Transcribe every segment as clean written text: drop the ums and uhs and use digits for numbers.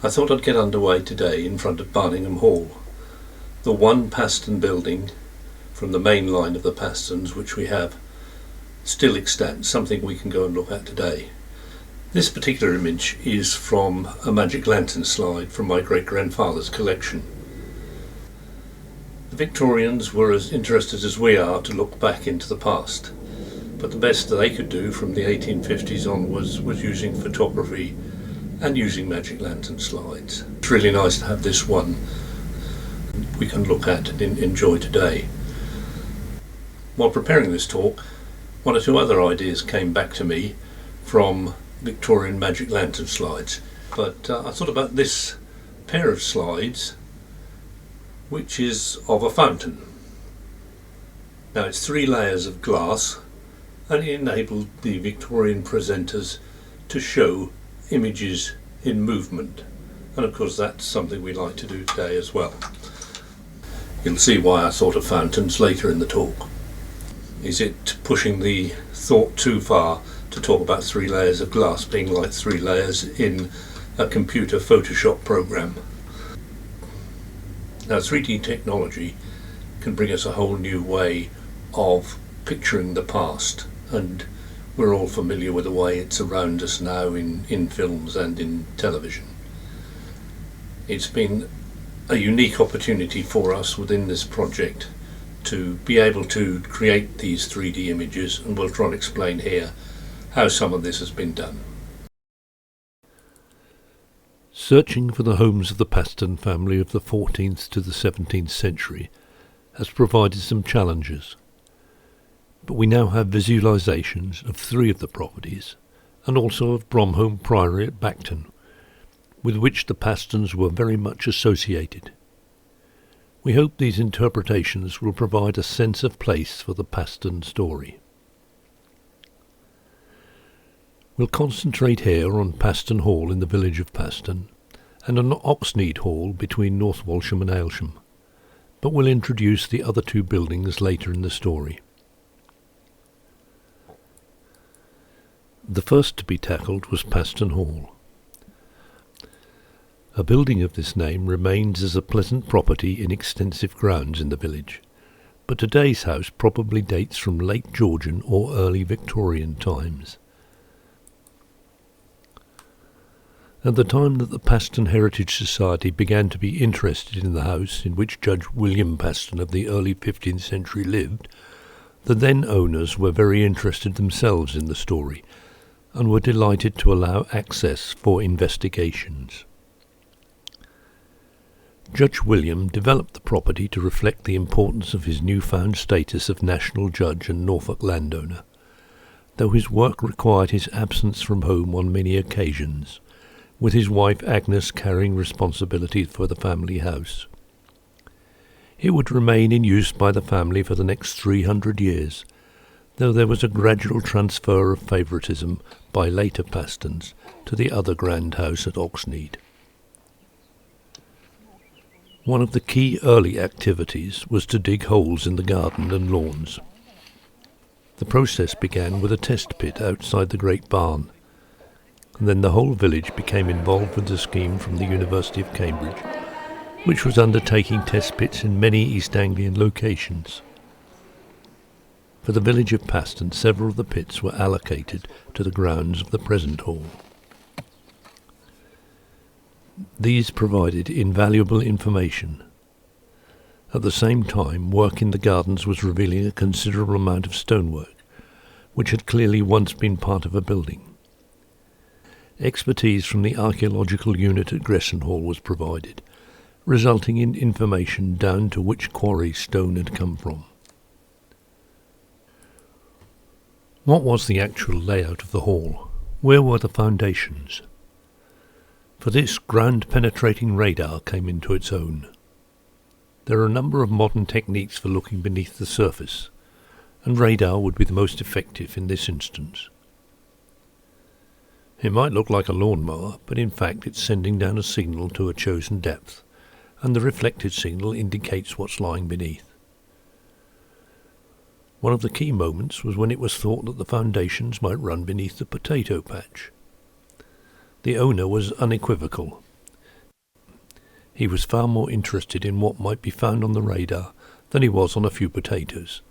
I thought I'd get underway today in front of Barningham Hall, the one Paston building from the main line of the Pastons which we have still extant, something we can go and look at today. This particular image is from a magic lantern slide from my great-grandfather's collection. The Victorians were as interested as we are to look back into the past, but the best they could do from the 1850s onwards was using photography and using magic lantern slides. It's really nice to have this one we can look at and enjoy today. While preparing this talk, one or two other ideas came back to me from Victorian magic lantern slides, but I thought about this pair of slides, which is of a fountain. Now it's 3 layers of glass, and it enabled the Victorian presenters to show images in movement, and of course that's something we like to do today as well. You'll see why I thought of fountains later in the talk. Is it pushing the thought too far to talk about 3 layers of glass being like 3 layers in a computer Photoshop program? Now 3D technology can bring us a whole new way of picturing the past, and we're all familiar with the way it's around us now in films and in television. It's been a unique opportunity for us within this project to be able to create these 3D images, and we'll try and explain here how some of this has been done. Searching for the homes of the Paston family of the 14th to the 17th century has provided some challenges, but we now have visualisations of 3 of the properties, and also of Bromholme Priory at Bacton, with which the Pastons were very much associated. We hope these interpretations will provide a sense of place for the Paston story. We'll concentrate here on Paston Hall in the village of Paston, and on Oxnate Hall between North Walsham and Aylsham, but we'll introduce the other 2 buildings later in the story. The first to be tackled was Paston Hall. A building of this name remains as a pleasant property in extensive grounds in the village, but today's house probably dates from late Georgian or early Victorian times. At the time that the Paston Heritage Society began to be interested in the house in which Judge William Paston of the early 15th century lived, the then owners were very interested themselves in the story, and were delighted to allow access for investigations. Judge William developed the property to reflect the importance of his newfound status of national judge and Norfolk landowner, though his work required his absence from home on many occasions, with his wife Agnes carrying responsibility for the family house. It would remain in use by the family for the next 300 years, though there was a gradual transfer of favouritism by later Pastons to the other grand house at Oxnead. One of the key early activities was to dig holes in the garden and lawns. The process began with a test pit outside the great barn, and then the whole village became involved with the scheme from the University of Cambridge, which was undertaking test pits in many East Anglian locations. For the village of Paston, several of the pits were allocated to the grounds of the present hall. These provided invaluable information. At the same time, work in the gardens was revealing a considerable amount of stonework, which had clearly once been part of a building. Expertise from the archaeological unit at Gresson Hall was provided, resulting in information down to which quarry stone had come from. What was the actual layout of the hall? Where were the foundations? For this, ground-penetrating radar came into its own. There are a number of modern techniques for looking beneath the surface, and radar would be the most effective in this instance. It might look like a lawnmower, but in fact it's sending down a signal to a chosen depth, and the reflected signal indicates what's lying beneath. One of the key moments was when it was thought that the foundations might run beneath the potato patch. The owner was unequivocal. he was far more interested in what might be found on the radar than he was on a few potatoes,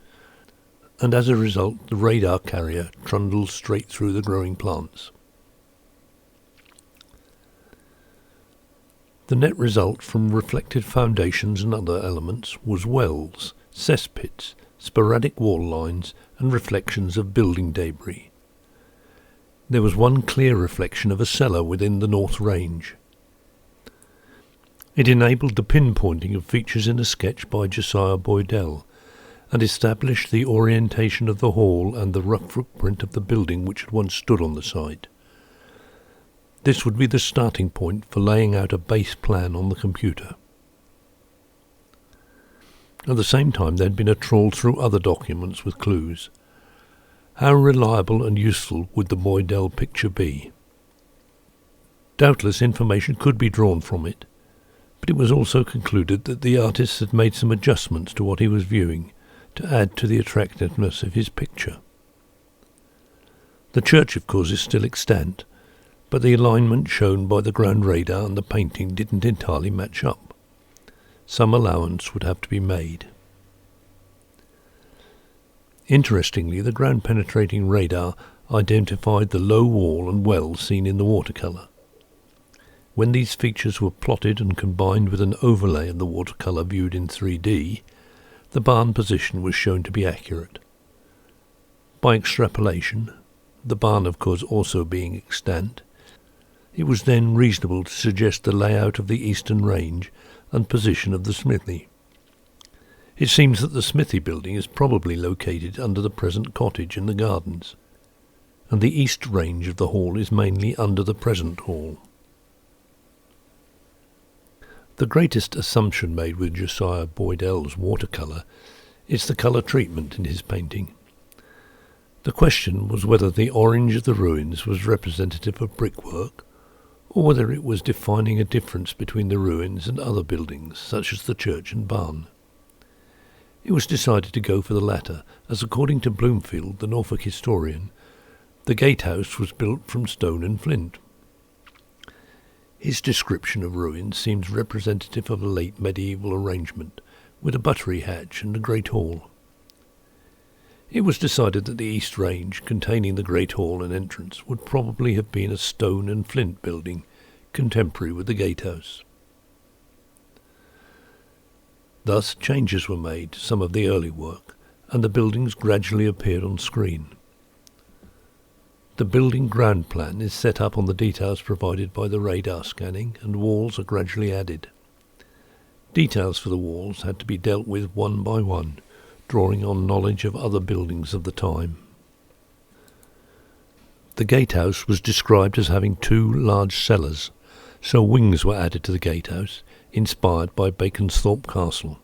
and as a result the radar carrier trundled straight through the growing plants. The net result from reflected foundations and other elements was wells, cesspits, sporadic wall lines and reflections of building debris. There was one clear reflection of a cellar within the North Range. It enabled the pinpointing of features in a sketch by Josiah Boydell, and established the orientation of the hall and the rough footprint of the building which had once stood on the site. This would be the starting point for laying out a base plan on the computer. At the same time there had been a trawl through other documents with clues. How reliable and useful would the Boydell picture be? Doubtless information could be drawn from it, but it was also concluded that the artist had made some adjustments to what he was viewing to add to the attractiveness of his picture. The church, of course, is still extant, but the alignment shown by the ground radar and the painting didn't entirely match up. Some allowance would have to be made. Interestingly, the ground-penetrating radar identified the low wall and well seen in the watercolour. When these features were plotted and combined with an overlay of the watercolour viewed in 3D, the barn position was shown to be accurate. By extrapolation, the barn of course also being extant, it was then reasonable to suggest the layout of the eastern range and position of the smithy. It seems that the smithy building is probably located under the present cottage in the gardens, and the east range of the hall is mainly under the present hall. The greatest assumption made with Josiah Boydell's watercolour is the colour treatment in his painting. The question was whether the orange of the ruins was representative of brickwork, or whether it was defining a difference between the ruins and other buildings, such as the church and barn. It was decided to go for the latter, as according to Bloomfield, the Norfolk historian, the Gatehouse was built from stone and flint. His description of ruins seems representative of a late medieval arrangement, with a buttery hatch and a great hall. It was decided that the East Range, containing the Great Hall and entrance, would probably have been a stone and flint building, contemporary with the Gatehouse. Thus changes were made to some of the early work, and the buildings gradually appeared on screen. The building ground plan is set up on the details provided by the radar scanning, and walls are gradually added. Details for the walls had to be dealt with one by one, drawing on knowledge of other buildings of the time. The gatehouse was described as having 2 large cellars, so wings were added to the gatehouse, inspired by Baconsthorpe Castle.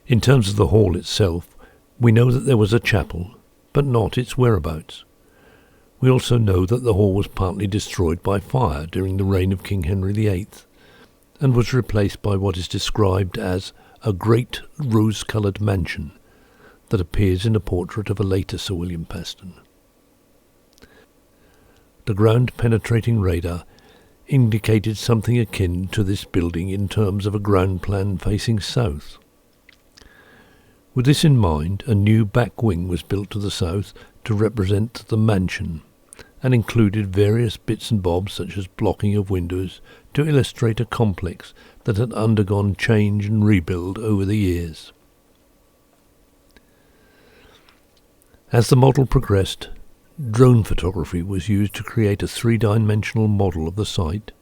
In terms of the hall itself, we know that there was a chapel, but not its whereabouts. We also know that the hall was partly destroyed by fire during the reign of King Henry VIII, and was replaced by what is described as a great rose-coloured mansion that appears in a portrait of a later Sir William Paston. The ground-penetrating radar indicated something akin to this building in terms of a ground plan facing south. With this in mind, a new back wing was built to the south to represent the mansion, and included various bits and bobs such as blocking of windows to illustrate a complex that had undergone change and rebuild over the years. As the model progressed, drone photography was used to create a 3-dimensional model of the site.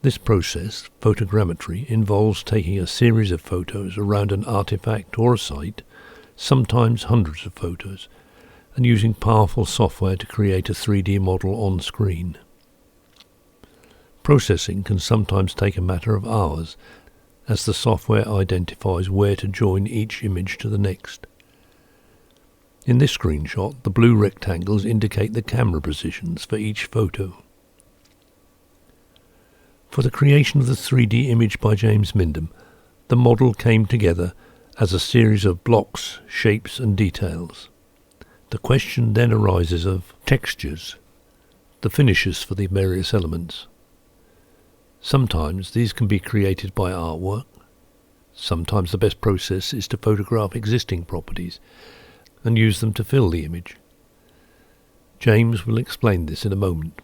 This process, photogrammetry, involves taking a series of photos around an artifact or a site, sometimes hundreds of photos, and using powerful software to create a 3D model on screen. Processing can sometimes take a matter of hours, as the software identifies where to join each image to the next. In this screenshot, the blue rectangles indicate the camera positions for each photo. For the creation of the 3D image by James Mindham, the model came together as a series of blocks, shapes and details. The question then arises of textures, the finishes for the various elements. Sometimes these can be created by artwork. Sometimes the best process is to photograph existing properties and use them to fill the image. James will explain this in a moment.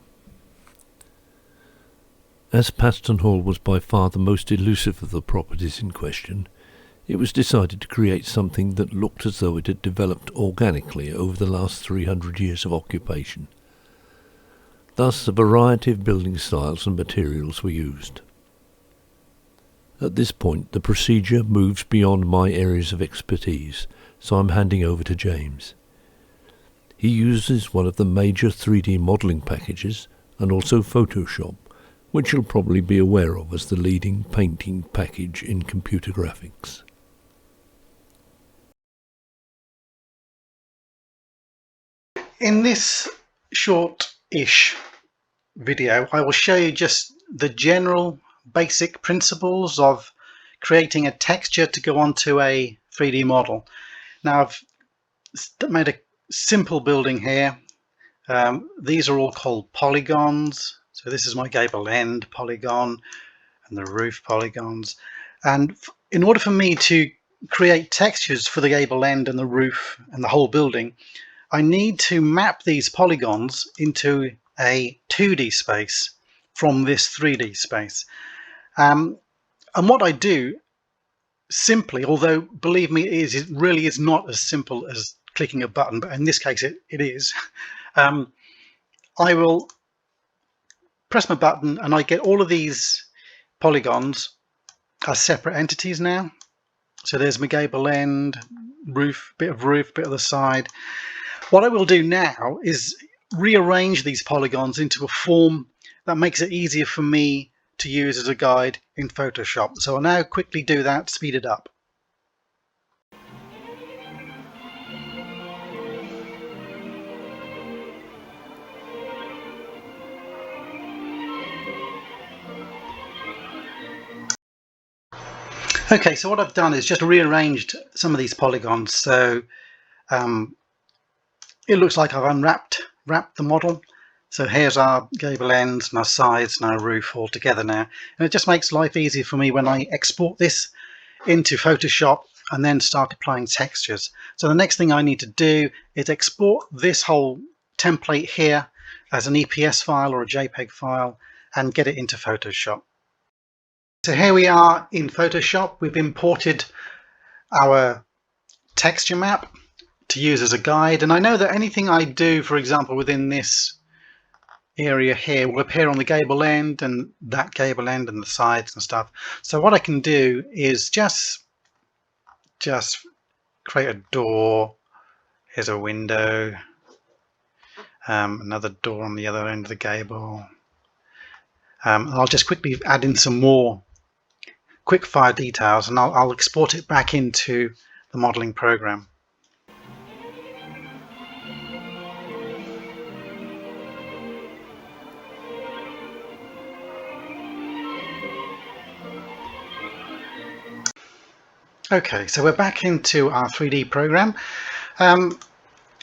As Paston Hall was by far the most elusive of the properties in question, it was decided to create something that looked as though it had developed organically over the last 300 years of occupation. Thus, a variety of building styles and materials were used. At this point, the procedure moves beyond my areas of expertise, so I'm handing over to James. He uses one of the major 3D modelling packages and also Photoshop, which you'll probably be aware of as the leading painting package in computer graphics. In this short-ish video, I will show you just the general basic principles of creating a texture to go onto a 3D model. Now, I've made a simple building here. These are all called polygons. So this is my gable end polygon and the roof polygons. And in order for me to create textures for the gable end and the roof and the whole building, I need to map these polygons into a 2D space from this 3D space. And what I do simply, although believe me, it really is not as simple as clicking a button, but in this case it is. I will press my button and I get all of these polygons as separate entities now. So there's my gable end, roof, bit of the side. What I will do now is rearrange these polygons into a form that makes it easier for me to use as a guide in Photoshop. So I'll now quickly do that, speed it up. Okay, so what I've done is just rearranged some of these polygons. So it looks like I've wrapped the model. So here's our gable ends and our sides and our roof all together now. And it just makes life easier for me when I export this into Photoshop and then start applying textures. So the next thing I need to do is export this whole template here as an EPS file or a JPEG file and get it into Photoshop. So here we are in Photoshop. We've imported our texture map to use as a guide. And I know that anything I do, for example, within this area here will appear on the gable end and that gable end and the sides and stuff. So what I can do is just create a door. Here's a window, another door on the other end of the gable. I'll just quickly add in some more quick-fire details and I'll export it back into the modeling program. Okay, so we're back into our 3D program.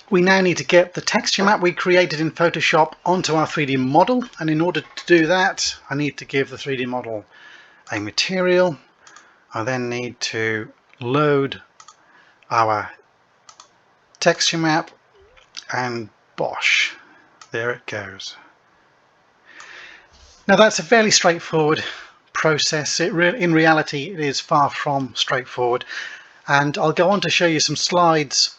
We now need to get the texture map we created in Photoshop onto our 3D model, and in order to do that I need to give the 3D model a material. I then need to load our texture map and bosh, there it goes. Now that's a fairly straightforward process. In reality it is far from straightforward, and I'll go on to show you some slides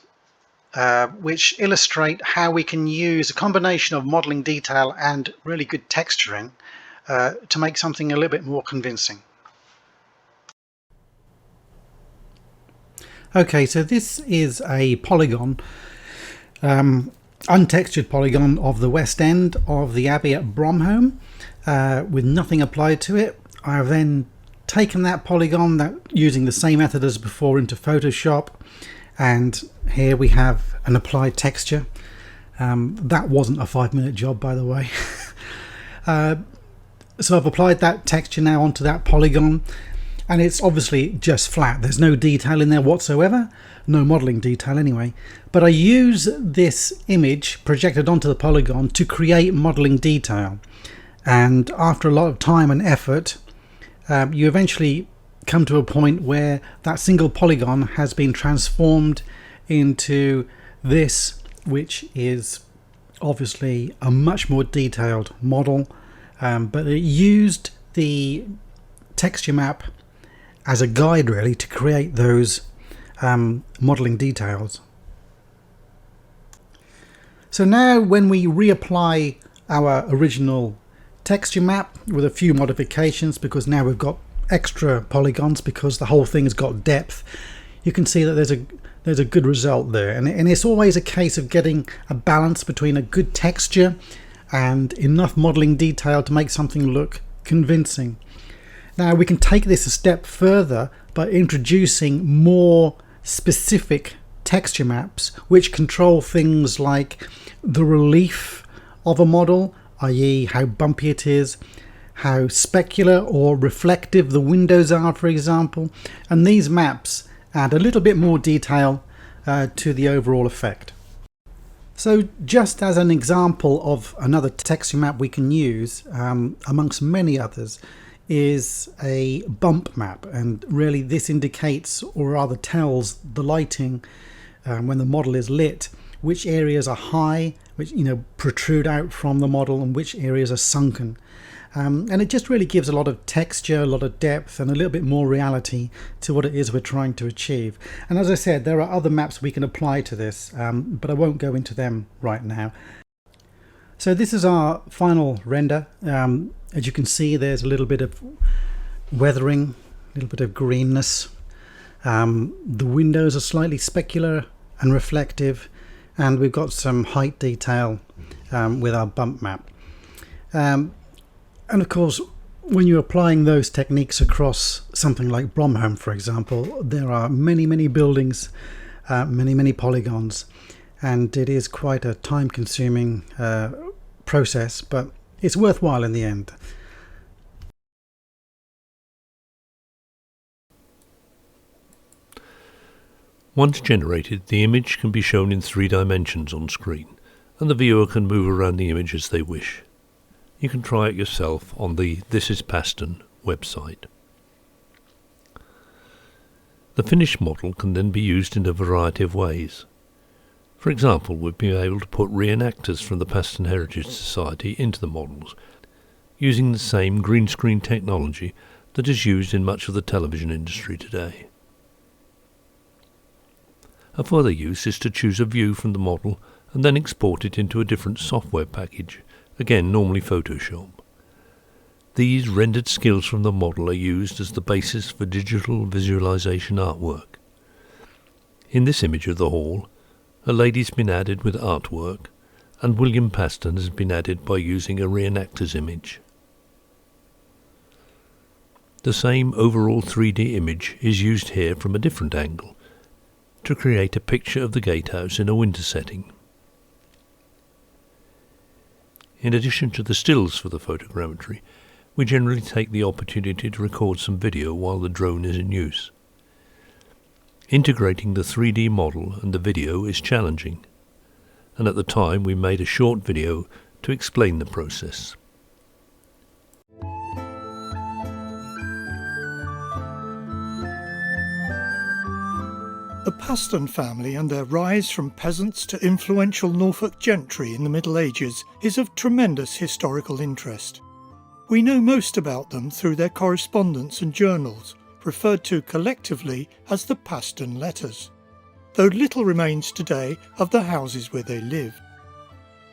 which illustrate how we can use a combination of modeling detail and really good texturing to make something a little bit more convincing. Okay, so this is a polygon, untextured polygon of the west end of the Abbey at Bromholm with nothing applied to it. I've then taken that polygon using the same method as before into Photoshop, and here we have an applied texture. That wasn't a 5-minute job, by the way. So I've applied that texture now onto that polygon, and it's obviously just flat. There's no detail in there whatsoever, no modeling detail anyway. But I use this image projected onto the polygon to create modeling detail. And after a lot of time and effort, you eventually come to a point where that single polygon has been transformed into this, which is obviously a much more detailed model, but it used the texture map as a guide really to create those modeling details. So now when we reapply our original texture map with a few modifications, because now we've got extra polygons because the whole thing's got depth, you can see that there's a good result there. And it's always a case of getting a balance between a good texture and enough modeling detail to make something look convincing. Now we can take this a step further by introducing more specific texture maps which control things like the relief of a model, i.e. how bumpy it is, how specular or reflective the windows are, for example, and these maps add a little bit more detail to the overall effect. So just as an example of another texture map we can use, amongst many others, is a bump map, and really this indicates, or rather tells, the lighting when the model is lit, which areas are high, which protrude out from the model, and which areas are sunken. And it just really gives a lot of texture, a lot of depth, and a little bit more reality to what it is we're trying to achieve. And as I said, there are other maps we can apply to this, but I won't go into them right now. So this is our final render. As you can see, there's a little bit of weathering, a little bit of greenness. The windows are slightly specular and reflective, and we've got some height detail with our bump map. And of course, when you're applying those techniques across something like Bromholm, for example, there are many buildings, many polygons, and it is quite a time-consuming process, but it's worthwhile in the end. Once generated, the image can be shown in 3 dimensions on screen, and the viewer can move around the image as they wish. You can try it yourself on the This is Paston website. The finished model can then be used in a variety of ways. For example, we'd be able to put reenactors from the Paston Heritage Society into the models, using the same green screen technology that is used in much of the television industry today. A further use is to choose a view from the model and then export it into a different software package, again normally Photoshop. These rendered skills from the model are used as the basis for digital visualization artwork. In this image of the hall, a lady's been added with artwork, and William Paston has been added by using a reenactor's image. The same overall 3D image is used here from a different angle, to create a picture of the gatehouse in a winter setting. In addition to the stills for the photogrammetry, we generally take the opportunity to record some video while the drone is in use. Integrating the 3D model and the video is challenging, and at the time we made a short video to explain the process. The Paston family and their rise from peasants to influential Norfolk gentry in the Middle Ages is of tremendous historical interest. We know most about them through their correspondence and journals, referred to collectively as the Paston Letters, though little remains today of the houses where they lived.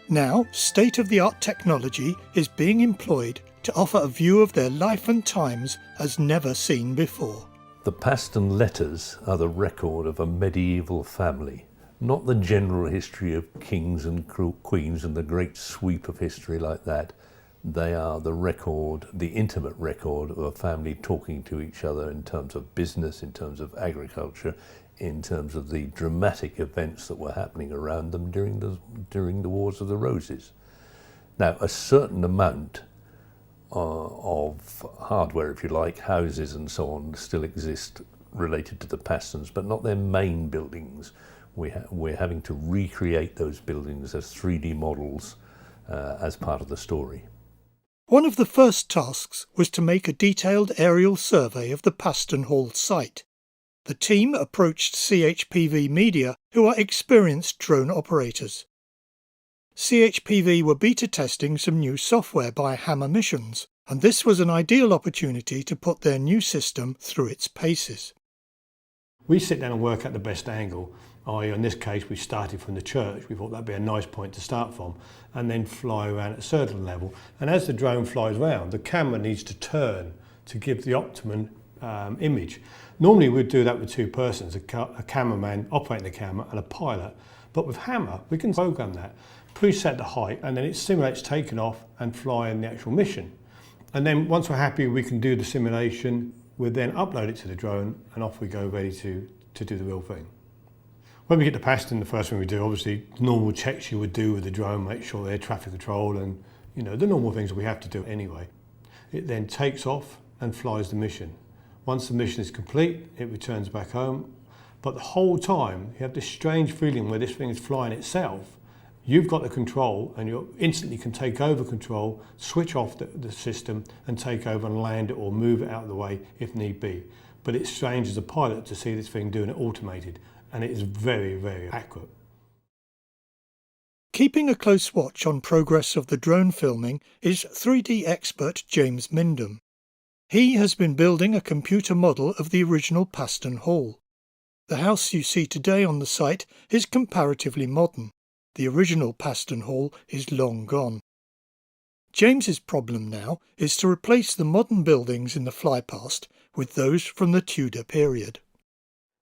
Now, state-of-the-art technology is being employed to offer a view of their life and times as never seen before. The Paston Letters are the record of a medieval family, not the general history of kings and queens and the great sweep of history like that. They are the record, the intimate record of a family talking to each other in terms of business, in terms of agriculture, in terms of the dramatic events that were happening around them during the Wars of the Roses. Now, a certain amount of hardware, if you like, houses and so on, still exist related to the Pastons, but not their main buildings. We're having to recreate those buildings as 3D models as part of the story. One of the first tasks was to make a detailed aerial survey of the Paston Hall site. The team approached CHPV Media, who are experienced drone operators. CHPV were beta testing some new software by Hammer Missions, and this was an ideal opportunity to put their new system through its paces. We sit down and work out the best angle, i.e. in this case we started from the church. We thought that'd be a nice point to start from, and then fly around at a certain level. And as the drone flies around, the camera needs to turn to give the optimum image. Normally we'd do that with two persons, a cameraman operating the camera and a pilot, but with Hammer we can program that, preset the height, and then it simulates taking off and flying the actual mission. And then once we're happy we can do the simulation, we'll then upload it to the drone and off we go, ready to do the real thing. When we get to Paston, the first thing we do, obviously normal checks you would do with the drone, make sure they're traffic control and the normal things that we have to do anyway. It then takes off and flies the mission. Once the mission is complete, it returns back home. But the whole time, you have this strange feeling where this thing is flying itself. You've got the control and you instantly can take over control, switch off the system and take over and land it or move it out of the way if need be. But it's strange as a pilot to see this thing doing it automated, and it is very, very accurate. Keeping a close watch on progress of the drone filming is 3D expert James Mindham. He has been building a computer model of the original Paston Hall. The house you see today on the site is comparatively modern. The original Paston Hall is long gone. James's problem now is to replace the modern buildings in the flypast with those from the Tudor period.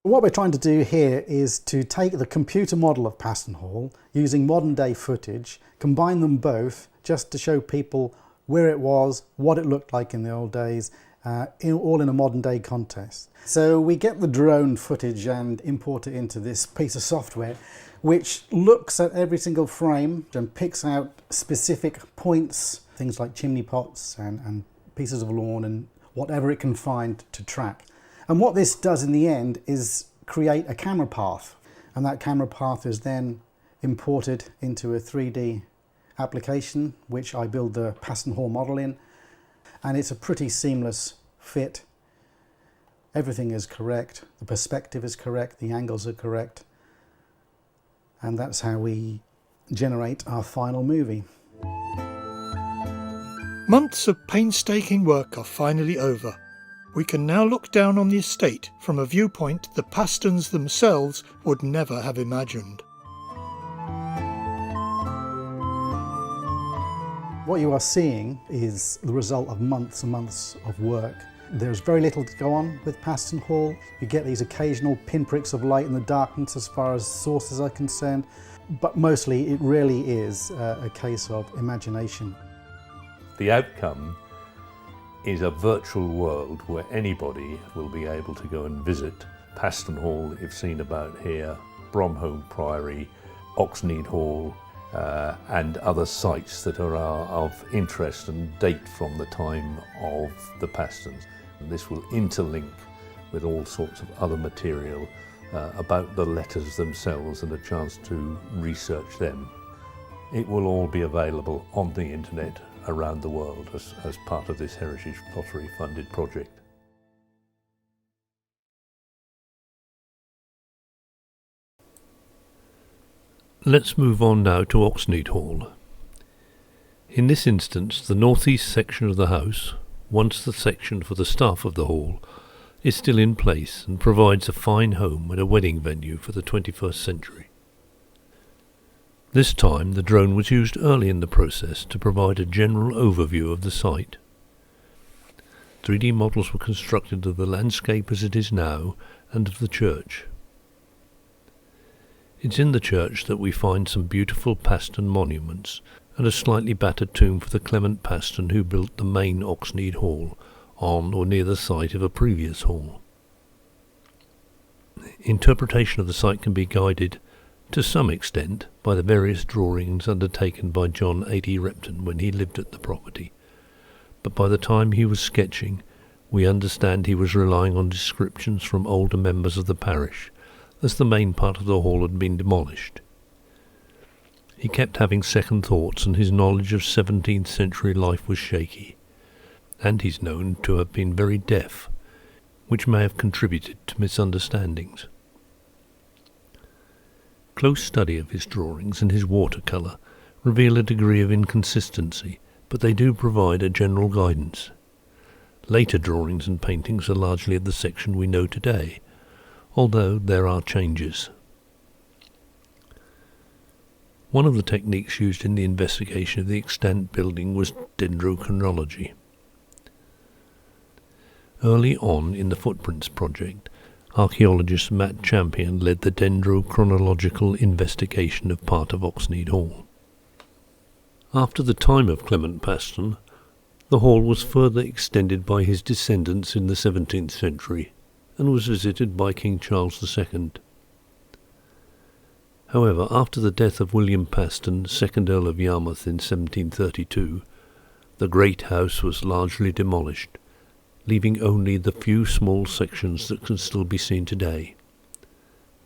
What we're trying to do here is to take the computer model of Paston Hall using modern day footage, combine them both just to show people where it was, what it looked like in the old days, all in a modern day context. So we get the drone footage and import it into this piece of software which looks at every single frame and picks out specific points, things like chimney pots and pieces of lawn and whatever it can find to track. And what this does in the end is create a camera path, and that camera path is then imported into a 3D application which I build the Paston Hall model in, and it's a pretty seamless fit. Everything is correct, the perspective is correct, the angles are correct, and that's how we generate our final movie. Months of painstaking work are finally over. We can now look down on the estate from a viewpoint the Pastons themselves would never have imagined. What you are seeing is the result of months and months of work. There's very little to go on with Paston Hall. You get these occasional pinpricks of light in the darkness as far as sources are concerned, but mostly it really is a case of imagination. The outcome is a virtual world where anybody will be able to go and visit Paston Hall, if seen about here, Bromholm Priory, Oxnate Hall, and other sites that are of interest and date from the time of the Pastons. And this will interlink with all sorts of other material about the letters themselves and a chance to research them. It will all be available on the internet around the world as part of this Heritage Pottery funded project. Let's move on now to Oxnate Hall. In this instance, the northeast section of the house, once the section for the staff of the hall, is still in place and provides a fine home and a wedding venue for the 21st century. This time the drone was used early in the process to provide a general overview of the site. 3D models were constructed of the landscape as it is now and of the church. It's in the church that we find some beautiful Paston monuments and a slightly battered tomb for the Clement Paston who built the main Oxnead Hall on or near the site of a previous hall. Interpretation of the site can be guided to some extent by the various drawings undertaken by John A.D. Repton when he lived at the property, but by the time he was sketching, we understand he was relying on descriptions from older members of the parish, as the main part of the hall had been demolished. He kept having second thoughts, and his knowledge of 17th century life was shaky, and he's known to have been very deaf, which may have contributed to misunderstandings. Close study of his drawings and his watercolour reveal a degree of inconsistency, but they do provide a general guidance. Later drawings and paintings are largely of the section we know today, although there are changes. One of the techniques used in the investigation of the extant building was dendrochronology. Early on in the Footprints project, archaeologist Matt Champion led the Dendrochronological Investigation of part of Oxnate Hall. After the time of Clement Paston, the hall was further extended by his descendants in the 17th century and was visited by King Charles II. However, after the death of William Paston, 2nd Earl of Yarmouth in 1732, the great house was largely demolished, leaving only the few small sections that can still be seen today,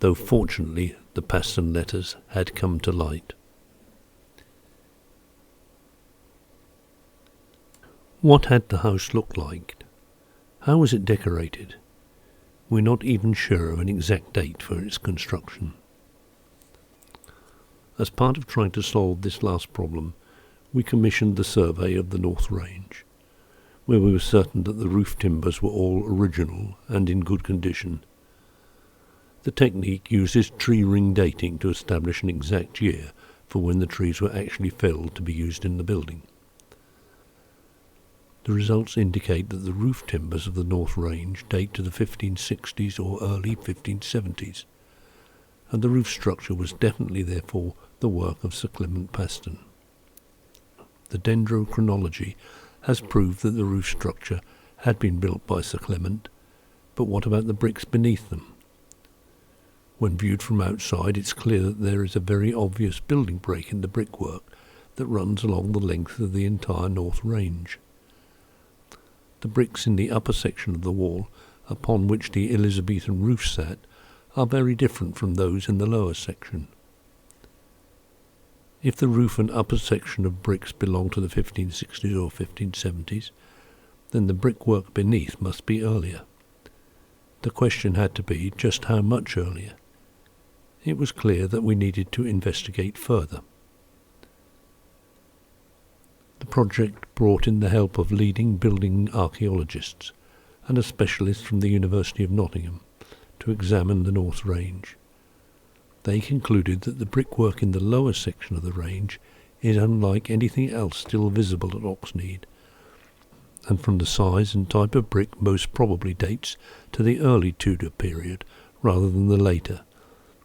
though fortunately the Paston letters had come to light. What had the house looked like? How was it decorated? We're not even sure of an exact date for its construction. As part of trying to solve this last problem, we commissioned the survey of the North Range, where we were certain that the roof timbers were all original and in good condition. The technique uses tree ring dating to establish an exact year for when the trees were actually felled to be used in the building. The results indicate that the roof timbers of the North Range date to the 1560s or early 1570s, and the roof structure was definitely therefore the work of Sir Clement Paston. The Dendrochronology has proved that the roof structure had been built by Sir Clement, but what about the bricks beneath them? When viewed from outside, it's clear that there is a very obvious building break in the brickwork that runs along the length of the entire North Range. The bricks in the upper section of the wall, upon which the Elizabethan roof sat, are very different from those in the lower section. If the roof and upper section of bricks belong to the 1560s or 1570s, then the brickwork beneath must be earlier. The question had to be just how much earlier. It was clear that we needed to investigate further. The project brought in the help of leading building archaeologists and a specialist from the University of Nottingham to examine the North Range. They concluded that the brickwork in the lower section of the range is unlike anything else still visible at Oxnead, and from the size and type of brick most probably dates to the early Tudor period rather than the later,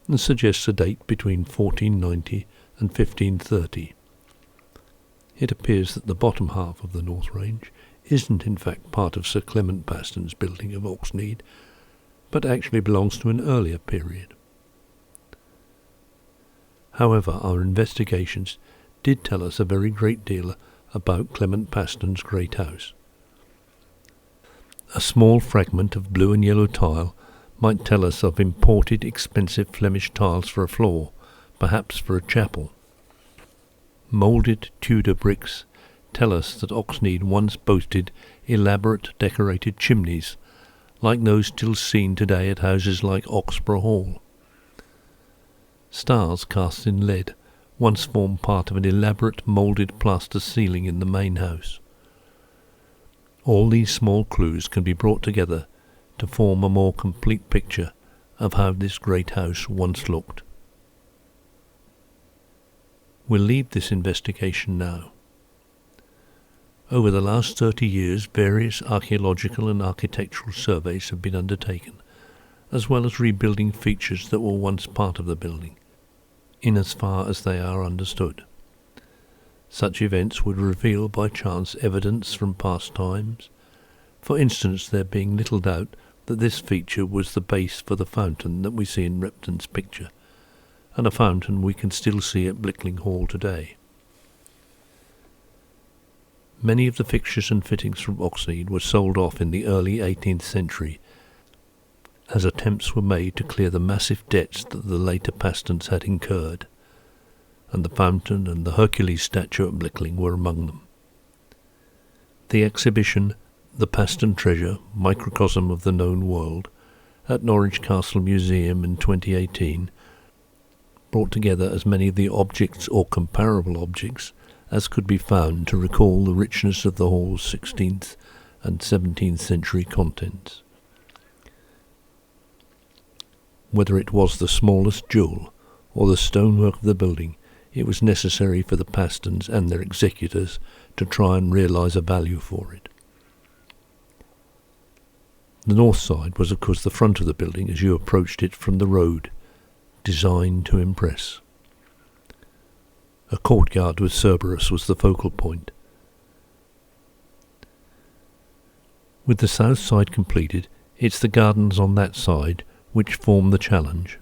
and suggests a date between 1490 and 1530. It appears that the bottom half of the North Range isn't in fact part of Sir Clement Paston's building of Oxnead, but actually belongs to an earlier period. However, our investigations did tell us a very great deal about Clement Paston's great house. A small fragment of blue and yellow tile might tell us of imported expensive Flemish tiles for a floor, perhaps for a chapel. Moulded Tudor bricks tell us that Oxnead once boasted elaborate decorated chimneys, like those still seen today at houses like Oxnate Hall. Stars cast in lead once formed part of an elaborate moulded plaster ceiling in the main house. All these small clues can be brought together to form a more complete picture of how this great house once looked. We'll leave this investigation now. Over the last 30 years, various archaeological and architectural surveys have been undertaken, as well as rebuilding features that were once part of the building, in as far as they are understood. Such events would reveal by chance evidence from past times, for instance there being little doubt that this feature was the base for the fountain that we see in Repton's picture, and a fountain we can still see at Blickling Hall today. Many of the fixtures and fittings from Oxnead were sold off in the early 18th century, as attempts were made to clear the massive debts that the later Pastons had incurred. and the fountain and the Hercules statue at Blickling were among them. The exhibition, The Paston Treasure, Microcosm of the Known World, at Norwich Castle Museum in 2018, brought together as many of the objects or comparable objects as could be found to recall the richness of the hall's 16th and 17th century contents. Whether it was the smallest jewel or the stonework of the building, it was necessary for the Pastons and their executors to try and realise a value for it. The north side was of course the front of the building as you approached it from the road, designed to impress. A courtyard with Cerberus was the focal point. With the south side completed, it's the gardens on that side which form the challenge.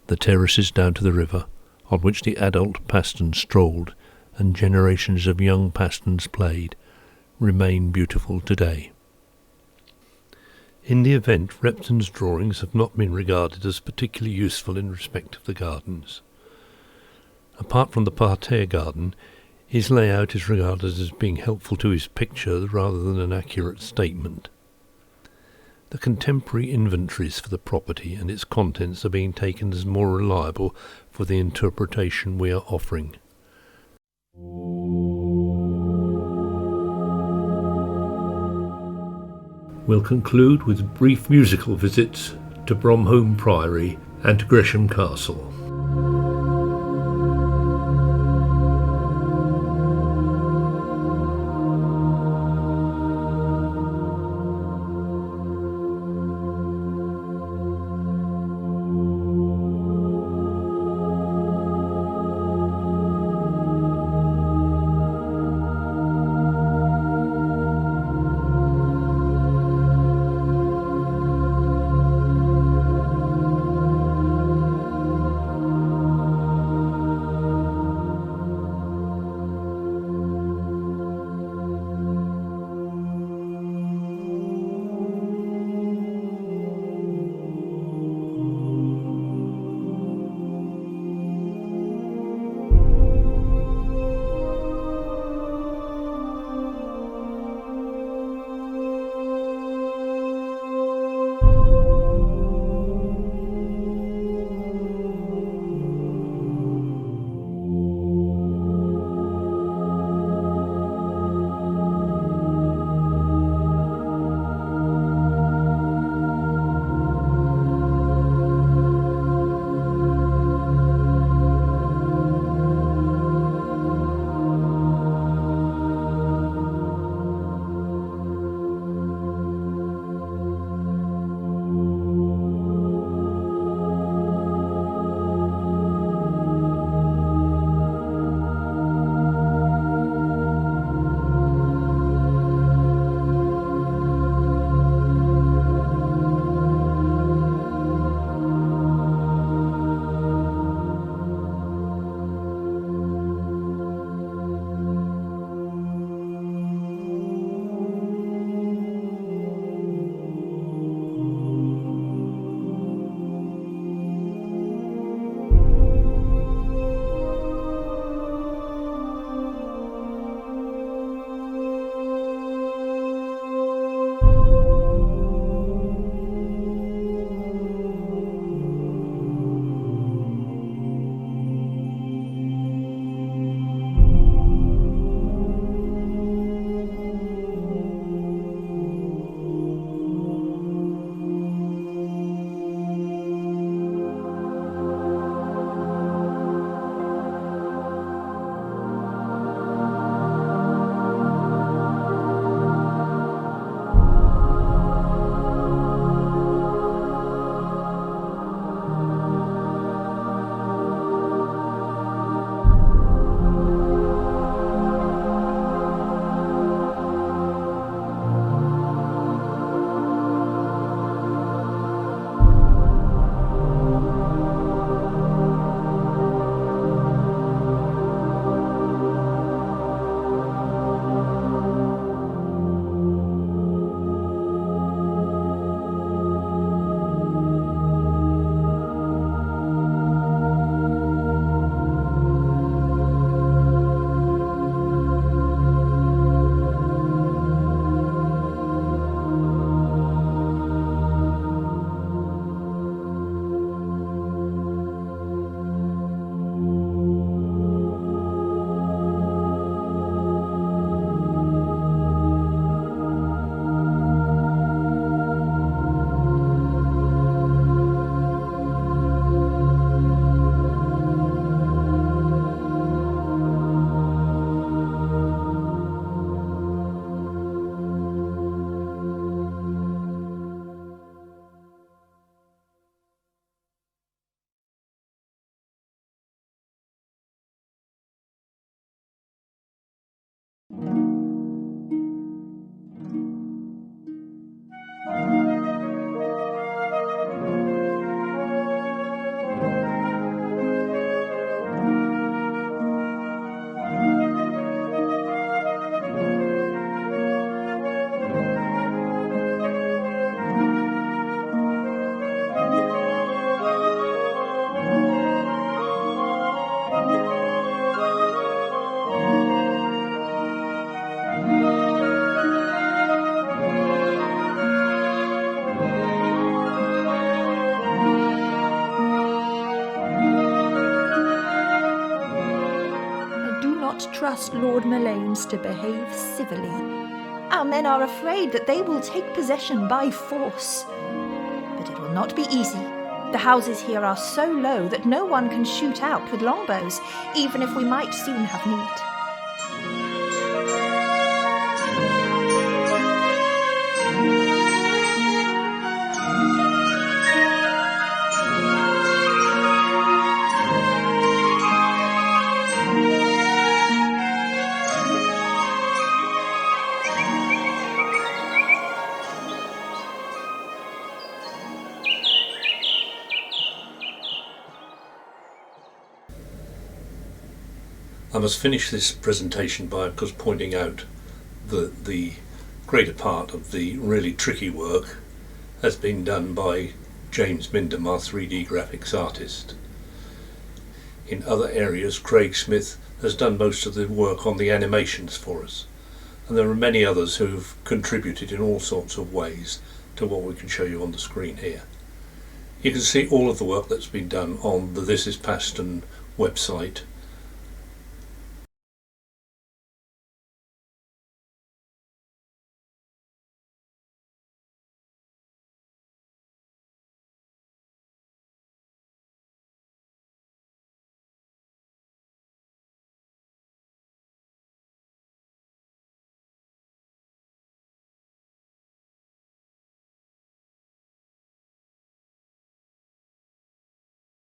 The terraces down to the river, on which the adult Pastons strolled and generations of young Pastons played, remain beautiful today. In the event, Repton's drawings have not been regarded as particularly useful in respect of the gardens. Apart from the parterre garden, his layout is regarded as being helpful to his picture rather than an accurate statement. The contemporary inventories for the property and its contents are being taken as more reliable for the interpretation we are offering. We'll conclude with brief musical visits to Bromholme Priory and to Gresham Castle. trust Lord Mullanes to behave civilly. Our men are afraid that they will take possession by force. But it will not be easy. The houses here are so low that no one can shoot out with longbows, even if we might soon have need. I must finish this presentation by pointing out that the greater part of the really tricky work has been done by James Mindham, our 3D graphics artist. In other areas, Craig Smith has done most of the work on the animations for us, and there are many others who've contributed in all sorts of ways to what we can show you on the screen here. You can see all of the work that's been done on the This is Paston website,